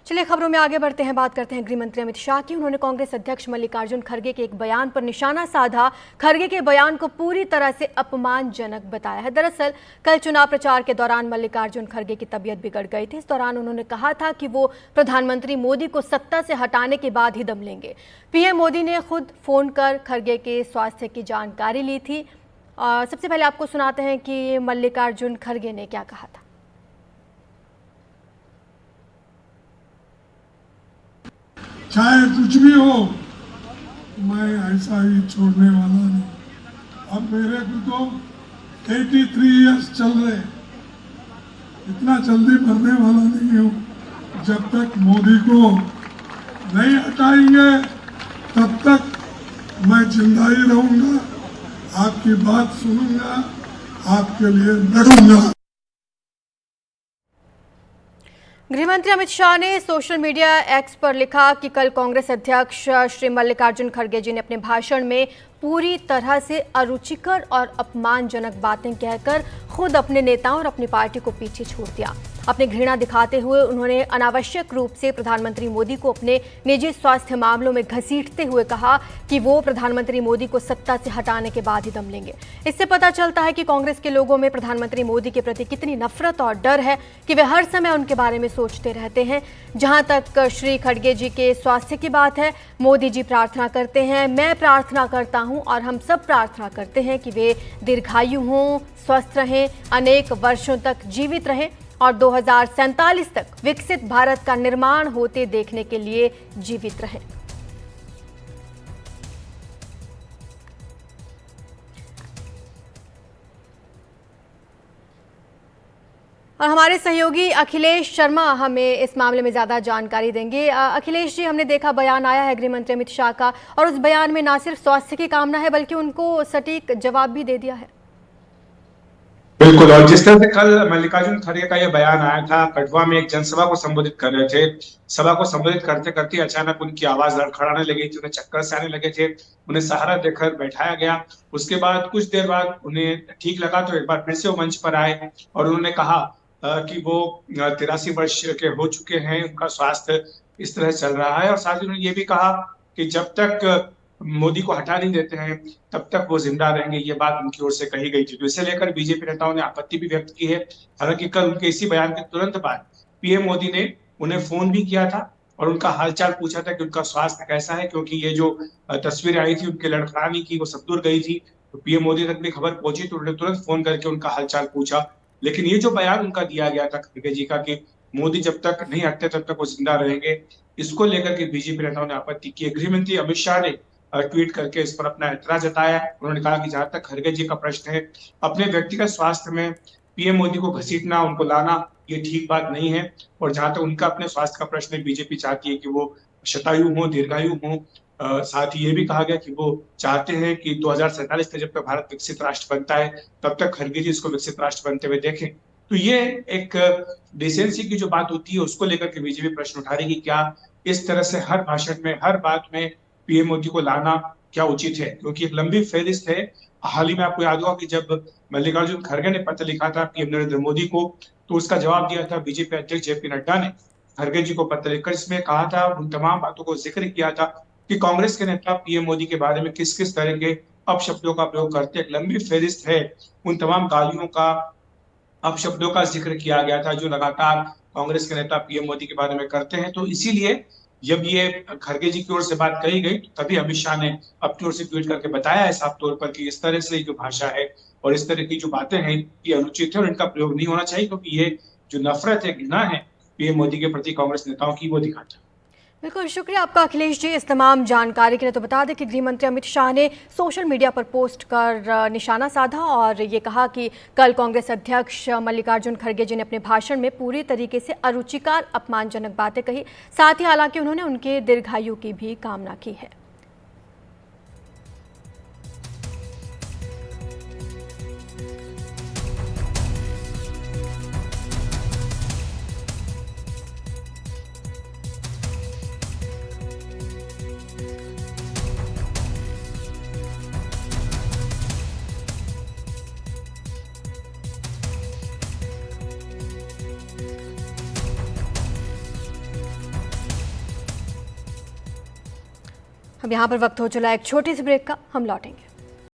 चलिए खबरों में आगे बढ़ते हैं, बात करते हैं गृह मंत्री अमित शाह की। उन्होंने कांग्रेस अध्यक्ष मल्लिकार्जुन खड़गे के एक बयान पर निशाना साधा। खड़गे के बयान को पूरी तरह से अपमानजनक बताया है। दरअसल कल चुनाव प्रचार के दौरान मल्लिकार्जुन खड़गे की तबीयत बिगड़ गई थी। इस दौरान उन्होंने कहा था कि वो प्रधानमंत्री मोदी को सत्ता से हटाने के बाद ही दम लेंगे। पीएम मोदी ने खुद फोन कर खड़गे के स्वास्थ्य की जानकारी ली थी। सबसे पहले आपको सुनाते हैं कि मल्लिकार्जुन खड़गे ने क्या कहा था। चाहे कुछ भी हो, मैं ऐसा ही छोड़ने वाला नहीं। अब मेरे को तो 83 इयर्स चल रहे, इतना जल्दी मरने वाला नहीं हूँ। जब तक मोदी को नहीं हटाएंगे तब तक मैं जिंदा ही रहूंगा, आपकी बात सुनूंगा, आपके लिए लड़ूंगा। गृहमंत्री अमित शाह ने सोशल मीडिया एक्स पर लिखा कि कल कांग्रेस अध्यक्ष श्री मल्लिकार्जुन खड़गे जी ने अपने भाषण में पूरी तरह से अरुचिकर और अपमानजनक बातें कहकर खुद अपने नेताओं और अपनी पार्टी को पीछे छोड़ दिया। अपनी घृणा दिखाते हुए उन्होंने अनावश्यक रूप से प्रधानमंत्री मोदी को अपने निजी स्वास्थ्य मामलों में घसीटते हुए कहा कि वो प्रधानमंत्री मोदी को सत्ता से हटाने के बाद ही दम लेंगे। इससे पता चलता है कि कांग्रेस के लोगों में प्रधानमंत्री मोदी के प्रति कितनी नफरत और डर है कि वे हर समय उनके बारे में सोचते रहते हैं। जहां तक श्री खड़गे जी के स्वास्थ्य की बात है, मोदी जी प्रार्थना करते हैं, मैं प्रार्थना करता हूं और हम सब प्रार्थना करते हैं कि वे दीर्घायु हों, स्वस्थ रहें, अनेक वर्षों तक जीवित रहें और 2047 तक विकसित भारत का निर्माण होते देखने के लिए जीवित रहें। और हमारे सहयोगी अखिलेश शर्मा हमें इस मामले में ज़्यादा जानकारी देंगे। अखिलेश जी, हमने देखा बयान आया है गृह मंत्री अमित शाह का और उस बयान में ना सिर्फ स्वास्थ्य की कामना है बल्कि उनको सटीक जवाब भी दे दिया है। बिल्कुल, और जिस तरह से कल मल्लिकार्जुन खड़गे का यह बयान आया था, कठुआ में एक जनसभा को संबोधित कर रहे थे। सभा को संबोधित करते करते अचानक उनकी आवाज लड़खड़ाने लगी थी, उन्हें चक्कर से आने लगे थे, उन्हें सहारा देकर बैठाया गया। उसके बाद कुछ देर बाद उन्हें ठीक लगा तो एक बार फिर से वो मंच पर आए और उन्होंने कहा कि वो 83 वर्ष के हो चुके हैं, उनका स्वास्थ्य इस तरह चल रहा है और साथ ही उन्होंने ये भी कहा कि जब तक मोदी को हटा नहीं देते हैं तब तक वो जिंदा रहेंगे। ये बात उनकी ओर से कही गई थी, तो इसे लेकर बीजेपी नेताओं ने आपत्ति भी व्यक्त की है। हालांकि कल उनके इसी बयान के तुरंत बाद पीएम मोदी ने उन्हें फोन भी किया था और उनका हालचाल पूछा था कि उनका स्वास्थ्य कैसा है, क्योंकि ये जो तस्वीरें आई थी उनके लड़खड़ाने की, वो सब दूर गई थी। तो पीएम मोदी तक भी खबर पहुंची तो उन्होंने तुरंत फोन करके उनका हालचाल पूछा। लेकिन ये जो बयान उनका दिया गया था खड़गे जी का कि मोदी जब तक नहीं हटते तब तक वो जिंदा रहेंगे, इसको लेकर के बीजेपी नेताओं ने आपत्ति की। गृह मंत्री अमित शाह ने ट्वीट करके इस पर अपना ऐतराज जताया। उन्होंने कहा कि जहां तक खड़गे जी का प्रश्न है, अपने व्यक्तिगत स्वास्थ्य में पीएम मोदी को घसीटना, उनको लाना, ये ठीक बात नहीं है। और जहां तक उनका अपने स्वास्थ्य का प्रश्न है, बीजेपी चाहती है कि वो शतायु हो, दीर्घायु हो। साथ ही ये भी कहा गया कि वो चाहते हैं कि 2047 तक जब तक भारत विकसित राष्ट्र बनता है तब तक खड़गे जी इसको विकसित राष्ट्र बनते हुए देखें। तो ये एक डिसेंसी की जो बात होती है उसको लेकर के बीजेपी प्रश्न उठा रही है कि क्या इस तरह से हर भाषण में, हर बात में पीएम मोदी को लाना क्या उचित है, क्योंकि एक लंबी फहरिस्त है। हाल ही में आपको याद होगा कि जब मल्लिकार्जुन खड़गे ने पत्र लिखा था पीएम नरेंद्र मोदी को, तो उसका जवाब दिया था बीजेपी अध्यक्ष जेपी नड्डा ने खड़गे जी को पत्र लिखकर। इसमें कहा था, उन तमाम बातों को जिक्र किया था कि कांग्रेस के नेता पीएम मोदी के बारे में किस किस तरह के अपशब्दों का प्रयोग करते। एक लंबी फहरिस्त है, उन तमाम गालियों का, अपशब्दों का जिक्र किया गया था जो लगातार कांग्रेस के नेता पीएम मोदी के बारे में करते हैं। तो इसीलिए जब ये खड़गे जी की ओर से बात कही गई तो तभी अमित शाह ने अपनी ओर से ट्वीट करके बताया है साफ तौर पर कि इस तरह से जो भाषा है और इस तरह की जो बातें हैं ये अनुचित है और इनका प्रयोग नहीं होना चाहिए, क्योंकि ये जो नफरत है, घृणा है पीएम मोदी के प्रति कांग्रेस नेताओं की, वो दिखाता है। बिल्कुल, शुक्रिया आपका अखिलेश जी इस तमाम जानकारी के लिए। तो बता दें कि गृह मंत्री अमित शाह ने सोशल मीडिया पर पोस्ट कर निशाना साधा और ये कहा कि कल कांग्रेस अध्यक्ष मल्लिकार्जुन खड़गे जी ने अपने भाषण में पूरी तरीके से अरुचिकर, अपमानजनक बातें कही। साथ ही हालांकि उन्होंने उनके दीर्घायु की भी कामना की है। अब यहाँ पर वक्त हो चला एक छोटे से ब्रेक का, हम लौटेंगे।